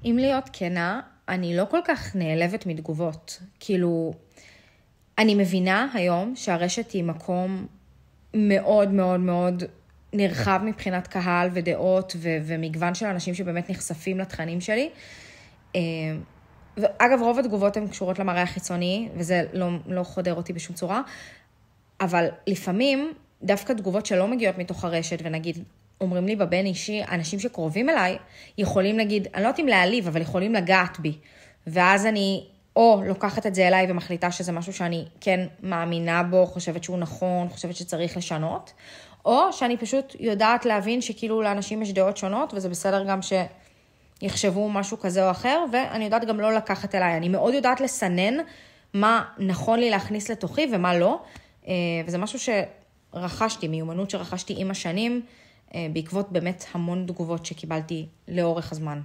אם להיות כנה, אני לא כל כך נעלבת מתגובות. כאילו, אני מבינה היום שהרשת היא מקום מאוד מאוד מאוד נרחב מבחינת קהל ודעות ומגוון של אנשים שבאמת נחשפים לתכנים שלי. ואגב, רוב התגובות הן קשורות למראה החיצוני, וזה לא חודר אותי בשום צורה, אבל לפעמים דווקא תגובות שלא מגיעות מתוך הרשת, ונגיד, אומרים לי בבין אישי, אנשים שקרובים אליי, יכולים להגיד, אני לא יודעת אם להעליב, אבל יכולים לגעת בי. ואז אני או לוקחת את זה אליי ומחליטה שזה משהו שאני כן מאמינה בו, חושבת שהוא נכון, חושבת שצריך לשנות, או שאני פשוט יודעת להבין שכאילו לאנשים יש דעות שונות, וזה בסדר גם שיחשבו משהו כזה או אחר, ואני יודעת גם לא לקחת אליי. אני מאוד יודעת לסנן מה נכון לי להכניס לתוכי ומה לא, וזה משהו שרכשתי, מיומנות שרכשתי עם השנים, בעקבות באמת המון תגובות שקיבלתי לאורך הזמן.